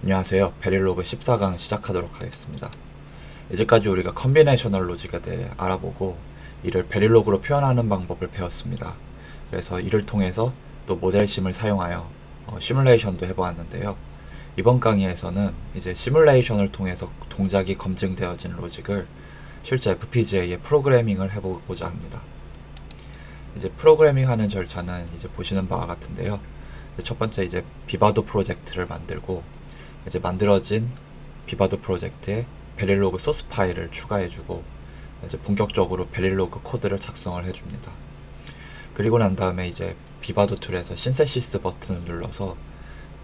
안녕하세요. 베릴로그 14강 시작하도록 하겠습니다. 이제까지 우리가 컨비네이셔널 로직에 대해 알아보고 이를 베릴로그로 표현하는 방법을 배웠습니다. 그래서 이를 통해서 또 모델심을 사용하여 시뮬레이션도 해보았는데요. 이번 강의에서는 이제 시뮬레이션을 통해서 동작이 검증되어진 로직을 실제 FPGA에 프로그래밍을 해보고자 합니다. 이제 프로그래밍 하는 절차는 이제 보시는 바와 같은데요. 첫 번째 이제 비바도 프로젝트를 만들고 이제 만들어진 비바도 프로젝트에 베릴로그 소스 파일을 추가해주고 이제 본격적으로 베릴로그 코드를 작성을 해줍니다. 그리고 난 다음에 이제 비바도 툴에서 신세시스 버튼을 눌러서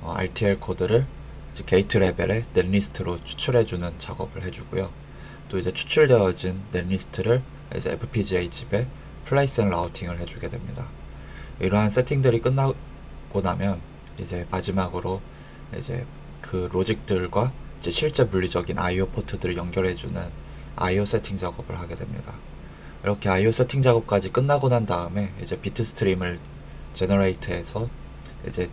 RTL 코드를 이제 게이트 레벨의 넷리스트로 추출해주는 작업을 해주고요. 또 이제 추출되어진 넷리스트를 이제 FPGA 칩에 플레이스 앤 라우팅을 해주게 됩니다. 이러한 세팅들이 끝나고 나면 이제 마지막으로 이제 그 로직들과 이제 실제 물리적인 I/O 포트들을 연결해주는 I/O 세팅 작업을 하게 됩니다. 이렇게 I/O 세팅 작업까지 끝나고 난 다음에 이제 비트 스트림을 제너레이트해서 이제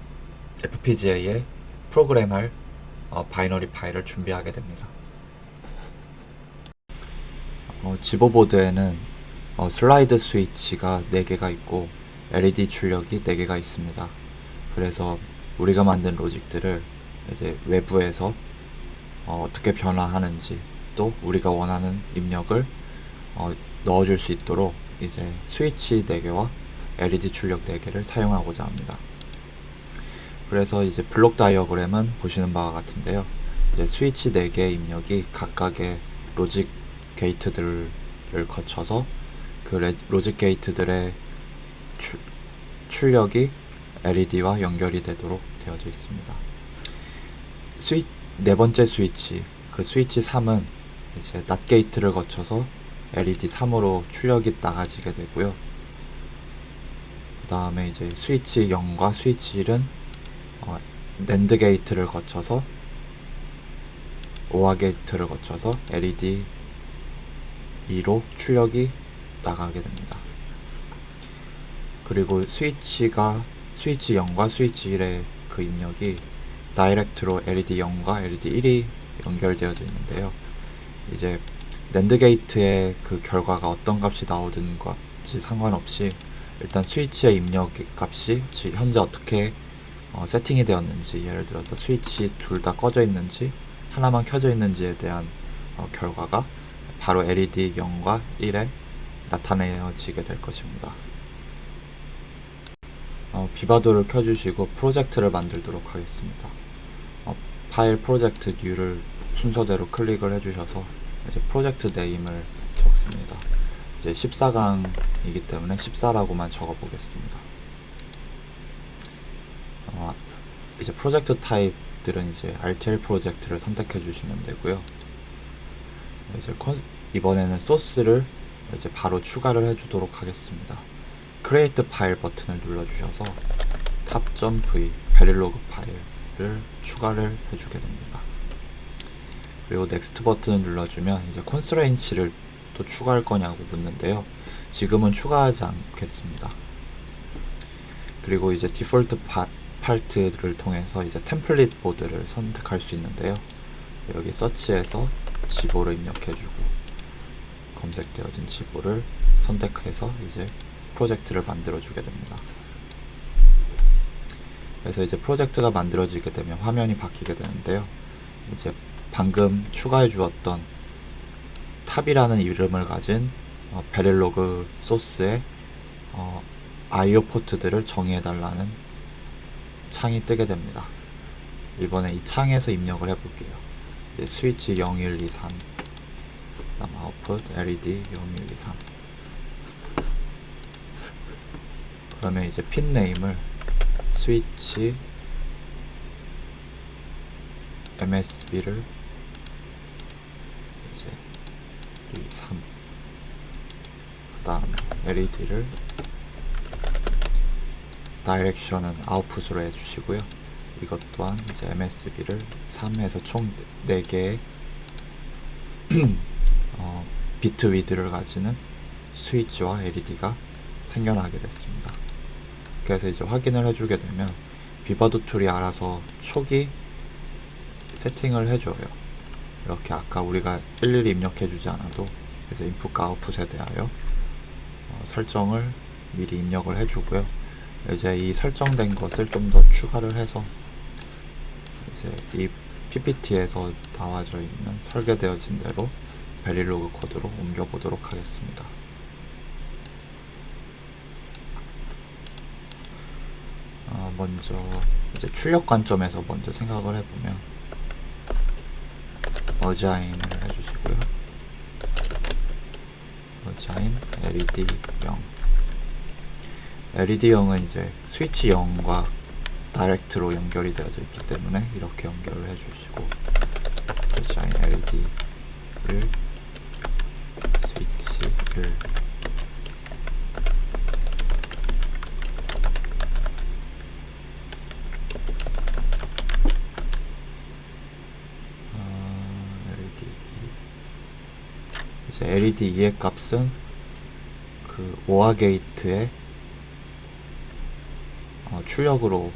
FPGA에 프로그램할 바이너리 파일을 준비하게 됩니다. 지보보드에는 슬라이드 스위치가 4개가 있고 LED 출력이 4개가 있습니다. 그래서 우리가 만든 로직들을 이제 외부에서 어떻게 변화하는지 또 우리가 원하는 입력을 넣어줄 수 있도록 이제 스위치 4개와 LED 출력 4개를 사용하고자 합니다. 그래서 이제 블록 다이어그램은 보시는 바와 같은데요. 이제 스위치 4개의 입력이 각각의 로직 게이트들을 거쳐서 그 로직 게이트들의 출력이 LED와 연결이 되도록 되어져 있습니다. 네 번째 스위치, 그 스위치 3은 이제 낫 게이트를 거쳐서 LED 3으로 출력이 나가지게 되고요. 그 다음에 이제 스위치 0과 스위치 1은 낸드 게이트를 거쳐서 오아 게이트를 거쳐서 LED 2로 출력이 나가게 됩니다. 그리고 스위치 0과 스위치 1의 그 입력이 다이렉트로 LED 0과 LED 1이 연결되어져 있는데요. 이제 낸드 게이트의 그 결과가 어떤 값이 나오든지 상관없이 일단 스위치의 입력 값이 현재 어떻게 세팅이 되었는지, 예를 들어서 스위치 둘 다 꺼져 있는지 하나만 켜져 있는지에 대한 결과가 바로 LED 0과 1에 나타내어지게 될 것입니다. 비바도를 켜주시고 프로젝트를 만들도록 하겠습니다. 파일 프로젝트 뉴를 순서대로 클릭을 해주셔서 이제 프로젝트 네임을 적습니다. 이제 14강이기 때문에 14라고만 적어보겠습니다. 이제 프로젝트 타입들은 이제 RTL 프로젝트를 선택해 주시면 되고요. 이제 이번에는 소스를 이제 바로 추가를 해주도록 하겠습니다. 크리에이트 파일 버튼을 눌러주셔서 탑.v 베릴로그 파일을 추가를 해주게 됩니다. 그리고 넥스트 버튼을 눌러주면 이제 콘스트레인츠를 또 추가할 거냐고 묻는데요. 지금은 추가하지 않겠습니다. 그리고 이제 디폴트 파트를 통해서 이제 템플릿 보드를 선택할 수 있는데요. 여기 서치에서 지보를 입력해주고 검색되어진 지보를 선택해서 이제 프로젝트를 만들어주게 됩니다. 그래서 이제 프로젝트가 만들어지게 되면 화면이 바뀌게 되는데요. 이제 방금 추가해 주었던 탑이라는 이름을 가진 베릴로그 소스의 I/O 포트들을 정의해 달라는 창이 뜨게 됩니다. 이번에 이 창에서 입력을 해볼게요. 스위치 0, 1, 2, 3 그다음 아웃풋 LED 0, 1, 2, 3 그러면 이제 핀 네임을 스위치 MSB를 이제 2, 3 그 다음에 LED를 다이렉션은 아웃풋으로 해주시고요. 이것 또한 이제 MSB를 3에서 총 4개의 비트 위드를 가지는 스위치와 LED가 생겨나게 됐습니다. 그래서 이제 확인을 해주게 되면 비바도 툴이 알아서 초기 세팅을 해줘요. 이렇게 아까 우리가 일일이 입력해주지 않아도 이제 인풋과 아웃풋에 대하여 설정을 미리 입력을 해주고요. 이제 이 설정된 것을 좀 더 추가를 해서 이제 이 PPT에서 나와져 있는 설계되어진 대로 베릴로그 코드로 옮겨보도록 하겠습니다. 먼저 이제 출력 관점에서 먼저 생각을 해보면 어자인을 해주시고요. 어자인 LED 0. LED 0은 이제 스위치 0과 다이렉트로 연결이 되어져 있기 때문에 이렇게 연결을 해주시고, 어자인 LED 1, 스위치 1. 이제 LED 2의 값은 그 오아 게이트의 출력으로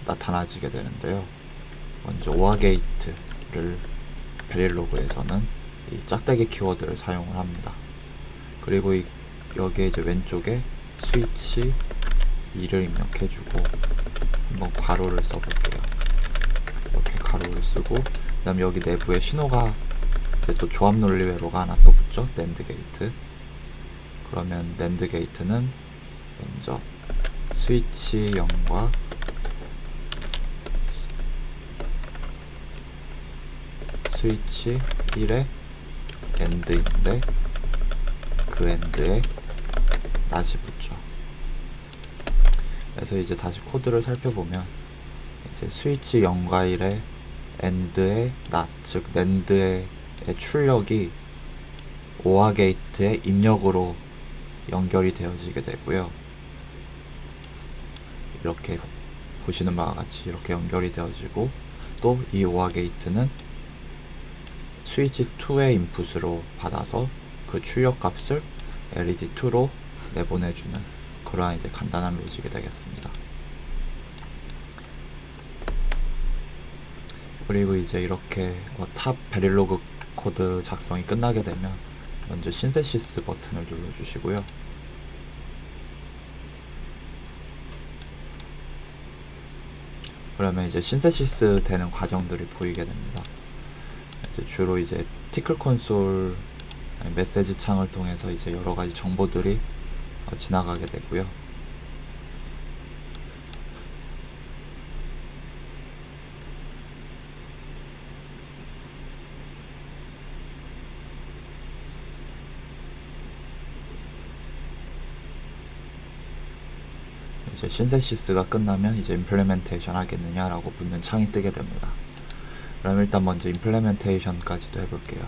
나타나지게 되는데요. 먼저 오아 게이트를 베릴로그에서는 이 짝대기 키워드를 사용을 합니다. 그리고 여기에 이제 왼쪽에 스위치 2를 입력해주고 한번 괄호를 써볼게요. 이렇게 괄호를 쓰고, 그 다음에 여기 내부에 신호가 또 조합 논리회로가 하나 또 붙죠. 낸드 게이트. 그러면 낸드 게이트는 먼저 스위치 0과 스위치 1의 엔드인데 그 엔드에 낫이 붙죠. 그래서 이제 다시 코드를 살펴보면 이제 스위치 0과 1의 엔드의 낫, 즉 낸드의 출력이 오아 게이트의 입력으로 연결이 되어지게 되고요. 이렇게 보시는 바와 같이 이렇게 연결이 되어지고, 또 이 오아 게이트는 스위치 2의 인풋으로 받아서 그 출력 값을 LED2로 내보내주는 그러한 이제 간단한 로직이 되겠습니다. 그리고 이제 이렇게 탑 베릴로그 코드 작성이 끝나게 되면 먼저 신세시스 버튼을 눌러주시고요. 그러면 이제 신세시스 되는 과정들이 보이게 됩니다. 이제 주로 이제 티클 콘솔 메시지 창을 통해서 이제 여러 가지 정보들이 지나가게 되고요. 이제 신세시스가 끝나면 이제 임플레멘테이션 하겠느냐라고 묻는 창이 뜨게 됩니다. 그럼 일단 먼저 임플레멘테이션까지도 해볼게요.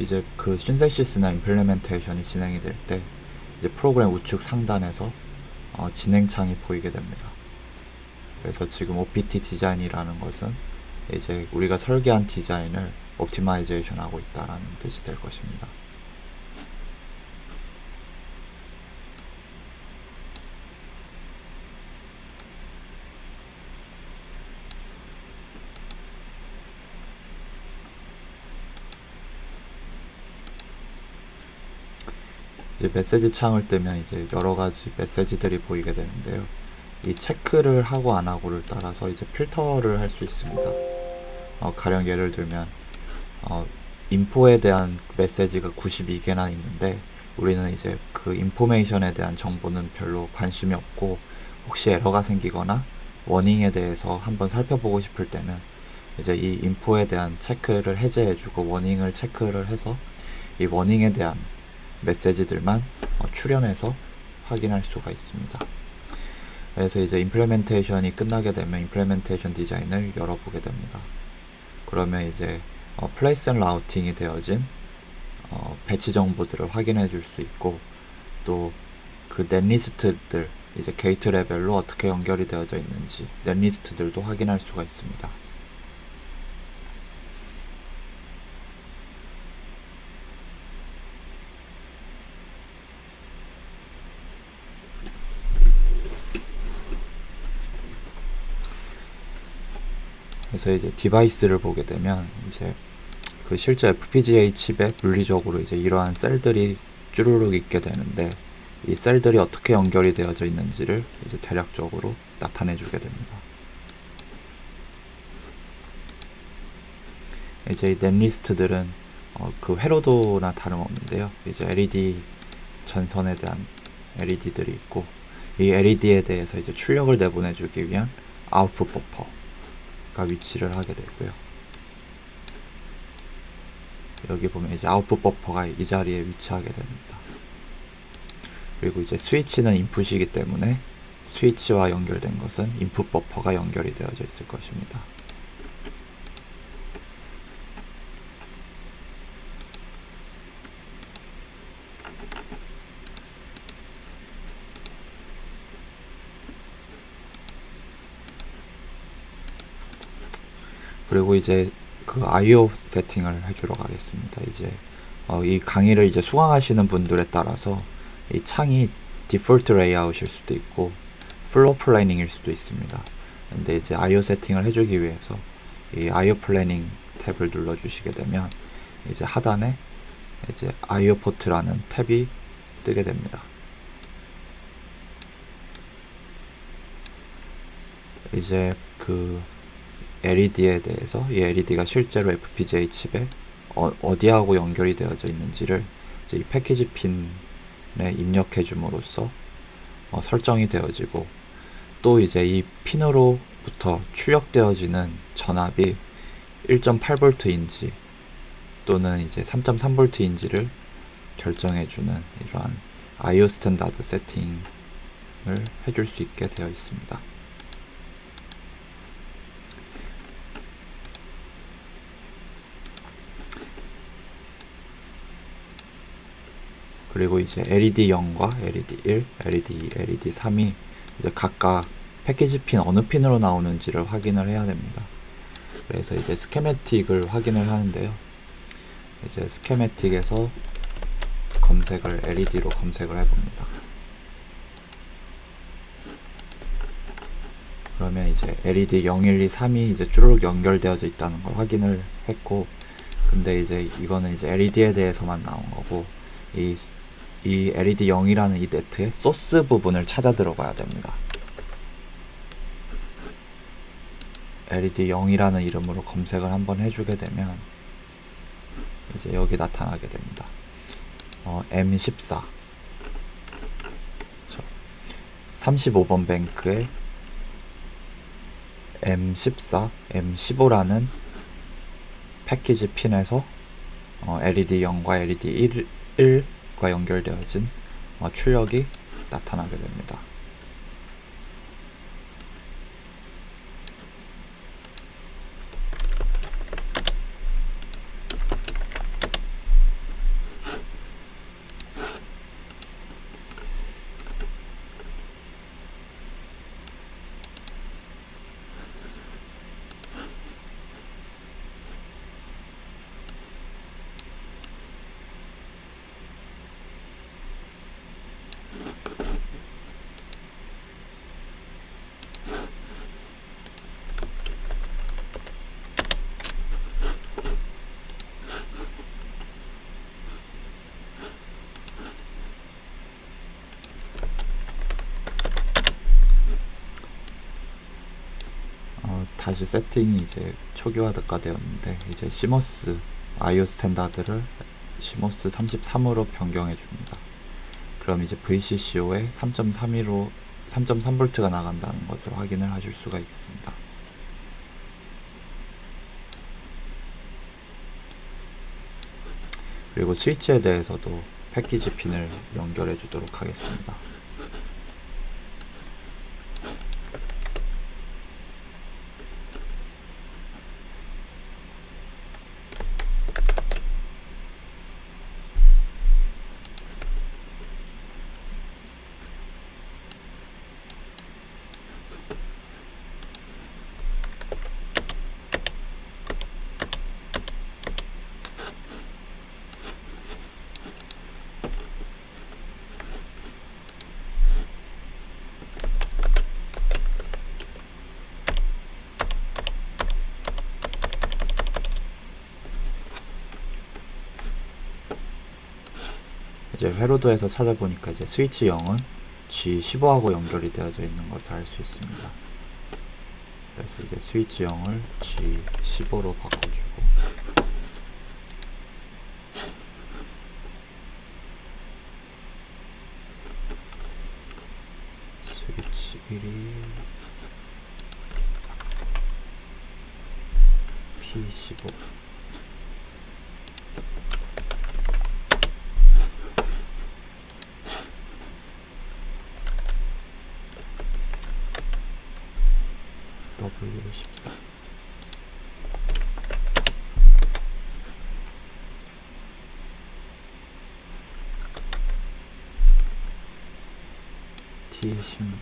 이제 그 신세시스나 임플레멘테이션이 진행이 될 때 이제 프로그램 우측 상단에서 진행창이 보이게 됩니다. 그래서 지금 OPT 디자인이라는 것은 이제 우리가 설계한 디자인을 옵티마이제이션 하고 있다라는 뜻이 될 것입니다. 이제 메시지 창을 뜨면 이제 여러 가지 메시지들이 보이게 되는데요. 이 체크를 하고 안 하고를 따라서 이제 필터를 할 수 있습니다. 가령 예를 들면 인포에 대한 메시지가 92개나 있는데 우리는 이제 그 인포메이션에 대한 정보는 별로 관심이 없고, 혹시 에러가 생기거나 워닝에 대해서 한번 살펴보고 싶을 때는 이제 이 인포에 대한 체크를 해제해주고 워닝을 체크를 해서 이 워닝에 대한 메시지들만 출연해서 확인할 수가 있습니다. 그래서 이제 임플레멘테이션이 끝나게 되면 임플레멘테이션 디자인을 열어보게 됩니다. 그러면 이제 플레이스 앤 라우팅이 되어진 배치 정보들을 확인해 줄 수 있고, 또 그 넷리스트들, 이제 게이트 레벨로 어떻게 연결이 되어져 있는지 넷리스트들도 확인할 수가 있습니다. 그래서 이제 디바이스를 보게 되면 이제 그 실제 FPGA 칩에 물리적으로 이제 이러한 셀들이 쭈루룩 있게 되는데, 이 셀들이 어떻게 연결이 되어져 있는지를 이제 대략적으로 나타내 주게 됩니다. 이제 이 넷리스트들은 그 회로도나 다름없는데요. 이제 LED 전선에 대한 LED들이 있고, 이 LED에 대해서 이제 출력을 내보내주기 위한 아웃풋 버퍼가 위치를 하게 되고요. 여기 보면 이제 아웃풋 버퍼가 이 자리에 위치하게 됩니다. 그리고 이제 스위치는 인풋이기 때문에 스위치와 연결된 것은 인풋 버퍼가 연결이 되어져 있을 것입니다. 그리고 이제 그 I/O 세팅을 해주러 가겠습니다. 이제 이 강의를 이제 수강하시는 분들에 따라서 이 창이 디폴트 레이아웃일 수도 있고 플로어 플래닝일 수도 있습니다. 근데 이제 I/O 세팅을 해주기 위해서 이 I/O 플래닝 탭을 눌러주시게 되면 이제 하단에 이제 I/O 포트라는 탭이 뜨게 됩니다. 이제 그 LED에 대해서 이 LED가 실제로 FPGA 칩에 어디하고 연결이 되어져 있는지를 이제 이 패키지 핀에 입력해 줌으로써 설정이 되어지고, 또 이제 이 핀으로부터 출력되어지는 전압이 1.8V인지 또는 이제 3.3V인지를 결정해주는 이러한 I/O 스탠다드 세팅을 해줄 수 있게 되어 있습니다. 그리고 이제 LED 0과 LED 1, LED 2, LED 3이 이제 각각 패키지 핀 어느 핀으로 나오는지를 확인을 해야 됩니다. 그래서 이제 스케매틱을 확인을 하는데요. 이제 스케매틱에서 검색을 LED로 검색을 해봅니다. 그러면 이제 LED 0, 1, 2, 3이 이제 쭈르륵 연결되어져 있다는 걸 확인을 했고, 근데 이제 이거는 이제 LED에 대해서만 나온 거고, 이 LED 0이라는 이 네트의 소스 부분을 찾아 들어가야 됩니다. LED 0이라는 이름으로 검색을 한번 해주게 되면 이제 여기 나타나게 됩니다. M14 35번 뱅크에 M14, M15라는 패키지 핀에서 LED 0과 LED 1과 연결되어진 출력이 나타나게 됩니다. 다시 세팅이 이제 초기화가 되었는데, 이제 CMOS I/O 스탠다드를 CMOS 33으로 변경해 줍니다. 그럼 이제 VCCO에 3.32로 3.3V가 나간다는 것을 확인을 하실 수가 있습니다. 그리고 스위치에 대해서도 패키지 핀을 연결해 주도록 하겠습니다. 이제 회로도에서 찾아보니까 이제 스위치 0은 G15하고 연결이 되어져 있는 것을 알 수 있습니다. 그래서 이제 스위치 0을 G15로 바꿔주고, 스위치 1이 P15, W14, T16.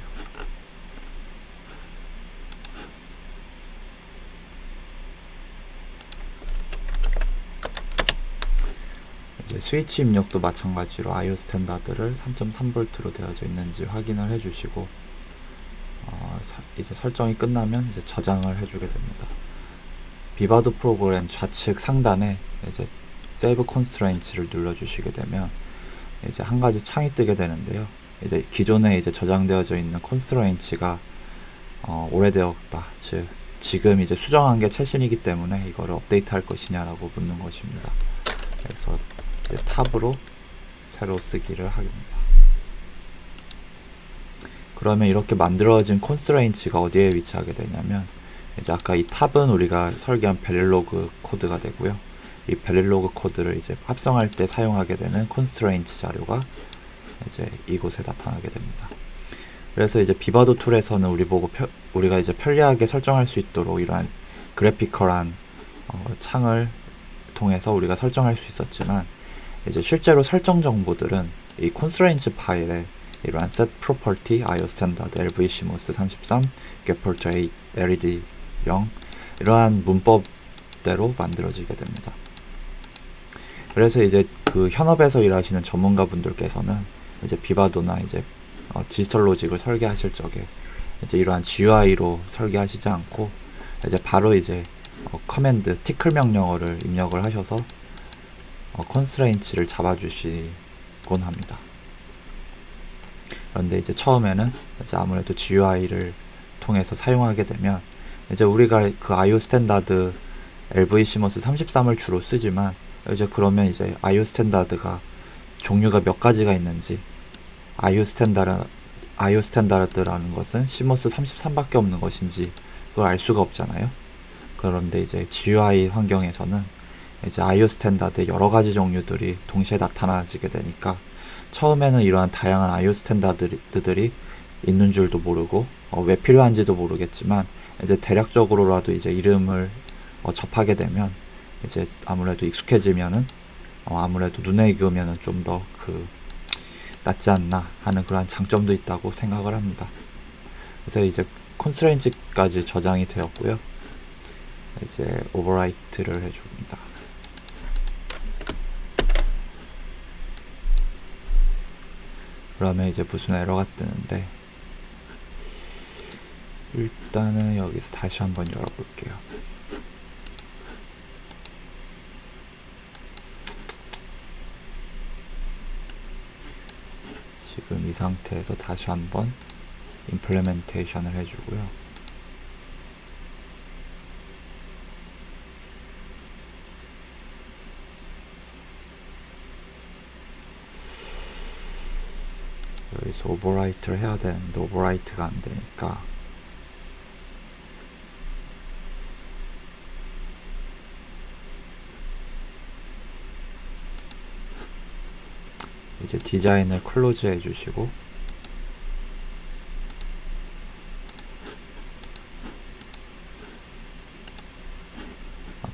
이제 스위치 입력도 마찬가지로 IO 스탠다드를 3.3V로 되어져 있는지 확인을 해주시고, 이제 설정이 끝나면 이제 저장을 해주게 됩니다. 비바도 프로그램 좌측 상단에 이제 Save Constraints를 눌러주시게 되면 이제 한 가지 창이 뜨게 되는데요. 이제 기존에 이제 저장되어져 있는 constraints가 오래되었다, 즉 지금 이제 수정한 게 최신이기 때문에 이거를 업데이트할 것이냐라고 묻는 것입니다. 그래서 이제 탑으로 새로 쓰기를 합니다. 그러면 이렇게 만들어진 constraints가 어디에 위치하게 되냐면, 이제 아까 이 탑은 우리가 설계한 베릴로그 코드가 되고요. 이 베릴로그 코드를 이제 합성할 때 사용하게 되는 constraint 자료가 이제 이곳에 나타나게 됩니다. 그래서 이제 비바도 툴에서는 우리가 이제 편리하게 설정할 수 있도록 이러한 그래피컬한 창을 통해서 우리가 설정할 수 있었지만, 이제 실제로 설정 정보들은 이 constraints 파일에 이러한 set property, IO standard, LVCMOS 33, geport A, LED 0 이러한 문법대로 만들어지게 됩니다. 그래서 이제 그 현업에서 일하시는 전문가분들께서는 이제 비바도나 이제 디지털 로직을 설계하실 적에 이제 이러한 GUI로 설계하시지 않고 이제 바로 이제 커맨드 티클 명령어를 입력을 하셔서 컨스트레인츠를 잡아주시곤 합니다. 그런데 이제 처음에는 이제 아무래도 GUI를 통해서 사용하게 되면 이제 우리가 그 IO 스탠다드 LVCMOS 33을 주로 쓰지만, 이제 그러면 이제 IO 스탠다드가 종류가 몇 가지가 있는지, IO 스탠다드라는 것은 CMOS 33밖에 없는 것인지 그걸 알 수가 없잖아요. 그런데 이제 GUI 환경에서는 이제 IO 스탠다드의 여러 가지 종류들이 동시에 나타나지게 되니까 처음에는 이러한 다양한 IO 스탠다드들이 있는 줄도 모르고 왜 필요한지도 모르겠지만, 이제 대략적으로라도 이제 이름을 접하게 되면 이제 아무래도 익숙해지면은 아무래도 눈에 익으면은 좀 더 낫지 않나 하는 그러한 장점도 있다고 생각을 합니다. 그래서 이제 constraints까지 저장이 되었고요. 이제 오버라이트를 해줍니다. 그러면 이제 무슨 에러가 뜨는데, 일단은 여기서 다시 한번 열어볼게요. 지금 이 상태에서 다시 한번 임플레멘테이션을 해주고요. 여기서 오버라이트를 해야 되는데 오버라이트가 안 되니까 이제 디자인을 클로즈 해주시고,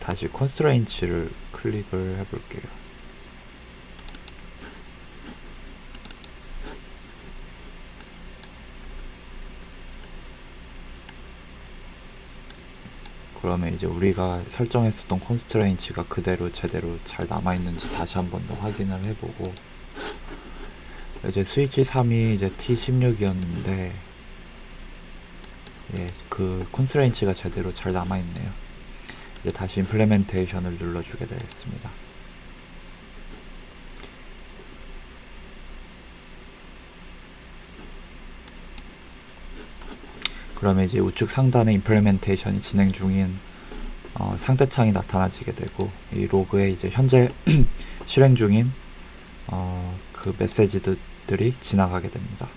다시 컨스트레인츠를 클릭을 해볼게요. 그러면 이제 우리가 설정했었던 컨스트레인츠가 그대로 제대로 잘 남아있는지 다시 한 번 더 확인을 해보고, 이제 스위치 3이 이제 T16이었는데 그 컨스트레인츠가 제대로 잘 남아있네요. 이제 다시 임플레멘테이션을 눌러주게 되겠습니다. 그러면 이제 우측 상단에 임플리멘테이션이 진행 중인 상태창이 나타나지게 되고, 이 로그에 이제 현재 실행 중인 그 메시지들이 지나가게 됩니다.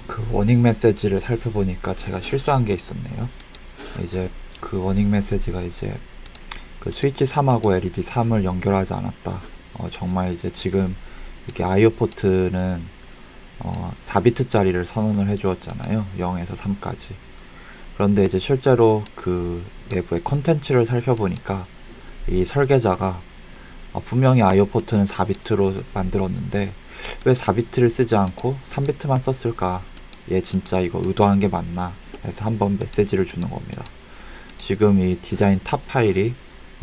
그 워닝 메시지를 살펴보니까 제가 실수한 게 있었네요. 이제 그 워닝 메시지가 이제 그 스위치 3하고 LED 3을 연결하지 않았다. 정말 이제 지금 이렇게 IO 포트는 4비트짜리를 선언을 해주었잖아요. 0에서 3까지. 그런데 이제 실제로 그 내부의 콘텐츠를 살펴보니까 이 설계자가 분명히 IO 포트는 4비트로 만들었는데 왜 4비트를 쓰지 않고 3비트만 썼을까? 얘 진짜 이거 의도한 게 맞나? 해서 한번 메시지를 주는 겁니다. 지금 이 디자인 탑 파일이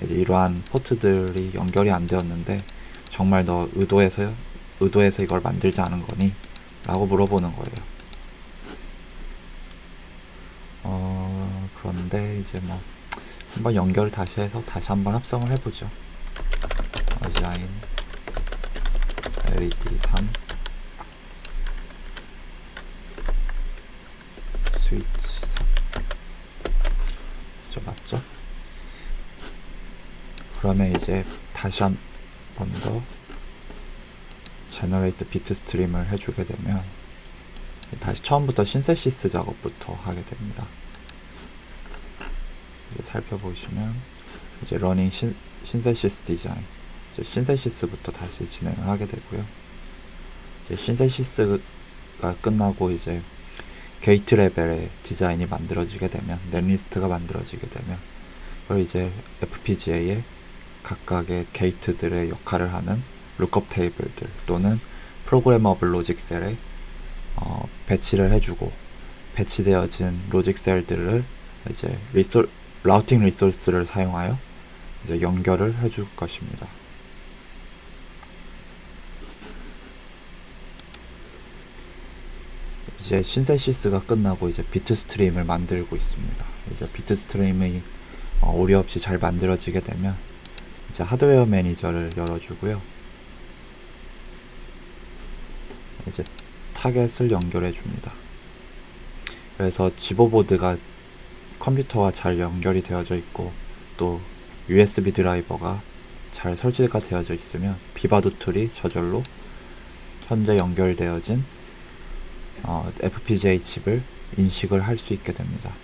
이제 이러한 포트들이 연결이 안 되었는데 정말 너 의도해서 이걸 만들지 않은 거니? 라고 물어보는 거예요. 그런데 이제 뭐 한번 연결을 다시 해서 다시 한번 합성을 해보죠. 디자인 LED 3 스위치 3 맞죠? 그러면 이제 다시 한 번 더 제너레이트 비트 스트림을 해주게 되면 다시 처음부터 신세시스 작업부터 하게 됩니다. 살펴보시면 이제 러닝 신세시스 디자인, 이제 신세시스부터 다시 진행을 하게 되고요. 이제 신세시스가 끝나고 이제 게이트 레벨의 디자인이 만들어지게 되면, 넷리스트가 만들어지게 되면, 그리고 이제 FPGA에 각각의 게이트들의 역할을 하는 룩업 테이블들 또는 프로그래머블 로직 셀에 배치를 해주고, 배치되어진 로직 셀들을 이제 라우팅 리소스를 사용하여 이제 연결을 해줄 것입니다. 이제 신세시스가 끝나고 이제 비트 스트림을 만들고 있습니다. 이제 비트 스트림이 오류 없이 잘 만들어지게 되면 이제 하드웨어 매니저를 열어주고요. 이제 타겟을 연결해 줍니다. 그래서 지보보드가 컴퓨터와 잘 연결이 되어져 있고 또 USB 드라이버가 잘 설치가 되어져 있으면 비바드 툴이 저절로 현재 연결되어진 FPGA 칩을 인식을 할 수 있게 됩니다.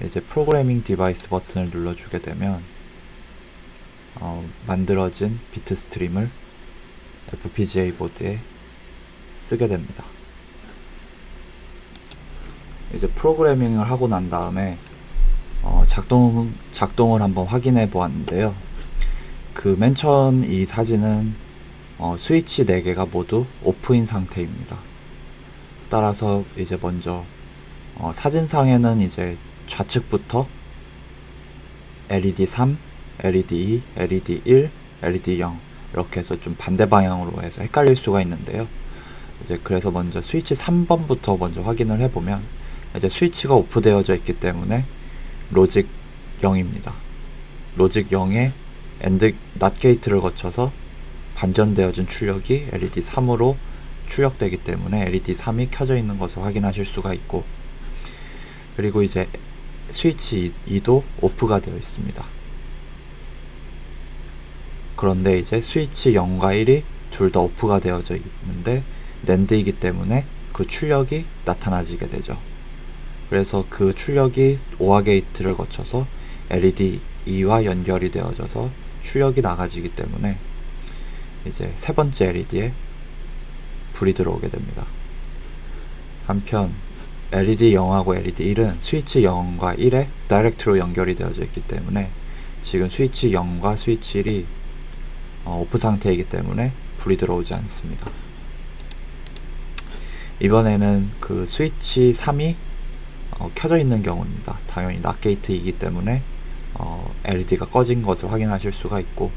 이제 프로그래밍 디바이스 버튼을 눌러주게 되면 만들어진 비트 스트림을 FPGA 보드에 쓰게 됩니다. 이제 프로그래밍을 하고 난 다음에 작동을 한번 확인해 보았는데요. 그 맨 처음 이 사진은 스위치 4개가 모두 오프인 상태입니다. 따라서 이제 먼저 사진상에는 이제 좌측부터 LED 3, LED 2, LED 1, LED 0 이렇게 해서 좀 반대 방향으로 해서 헷갈릴 수가 있는데요. 이제 그래서 먼저 스위치 3번부터 먼저 확인을 해보면 이제 스위치가 오프되어져 있기 때문에 로직 0입니다. 로직 0에 NOT 게이트를 거쳐서 반전되어진 출력이 LED 3으로 출력되기 때문에 LED 3이 켜져 있는 것을 확인하실 수가 있고, 그리고 이제 스위치 2도 오프가 되어 있습니다. 그런데 이제 스위치 0과 1이 둘 다 오프가 되어져 있는데 낸드이기 때문에 그 출력이 나타나지게 되죠. 그래서 그 출력이 OR 게이트를 거쳐서 LED 2와 연결이 되어져서 출력이 나가지기 때문에 이제 세 번째 LED에 불이 들어오게 됩니다. 한편 LED 0하고 LED 1은 스위치 0과 1에 다이렉트로 연결이 되어져 있기 때문에 지금 스위치 0과 스위치 1이 오프 상태이기 때문에 불이 들어오지 않습니다. 이번에는 그 스위치 3이 켜져 있는 경우입니다. 당연히 NOT 게이트이기 때문에 LED가 꺼진 것을 확인하실 수가 있고,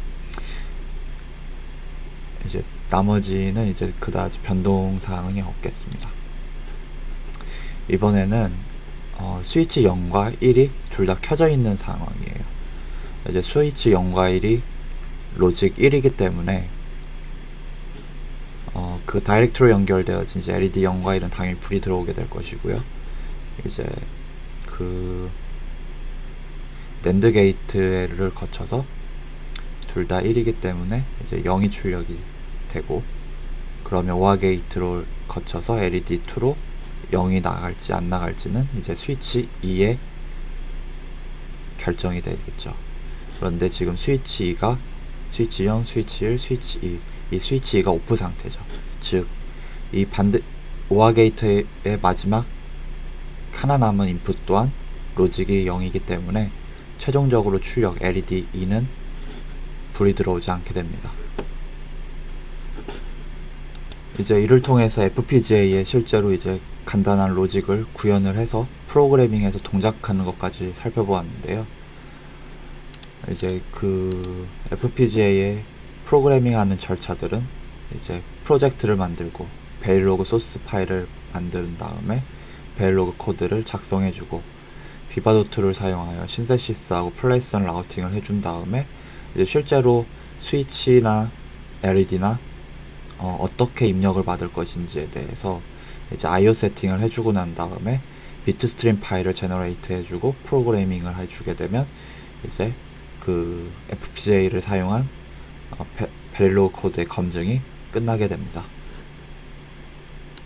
이제 나머지는 이제 그다지 변동 사항이 없겠습니다. 이번에는 스위치 0과 1이 둘 다 켜져 있는 상황이에요. 이제 스위치 0과 1이 로직 1이기 때문에 그 다이렉트로 연결되어진 이제 LED 0과 1은 당연히 불이 들어오게 될 것이고요. 이제 그 낸드 게이트를 거쳐서 둘 다 1이기 때문에 이제 0이 출력이 되고, 그러면 OR 게이트를 거쳐서 LED 2로 0이 나갈지 안 나갈지는 이제 스위치 2에 결정이 되겠죠. 그런데 지금 스위치 2가 스위치 0, 스위치 1, 스위치 2, 이 스위치 2가 오프 상태죠. 즉, 이 OR 게이트의 마지막 하나 남은 인풋 또한 로직이 0이기 때문에 최종적으로 출력 LED 2는 불이 들어오지 않게 됩니다. 이제 이를 통해서 FPGA에 실제로 이제 간단한 로직을 구현을 해서 프로그래밍해서 동작하는 것까지 살펴보았는데요. 이제 그 FPGA에 프로그래밍하는 절차들은 이제 프로젝트를 만들고 베릴로그 소스 파일을 만든 다음에 베릴로그 코드를 작성해주고 비바도2를 사용하여 신세시스하고 플레이스 앤 라우팅을 해준 다음에 이제 실제로 스위치나 LED나 어떻게 입력을 받을 것인지에 대해서 이제 IO 세팅을 해주고 난 다음에 비트 스트림 파일을 제너레이트 해주고 프로그래밍을 해주게 되면 이제 그 FPGA를 사용한 베릴로그 코드의 검증이 끝나게 됩니다.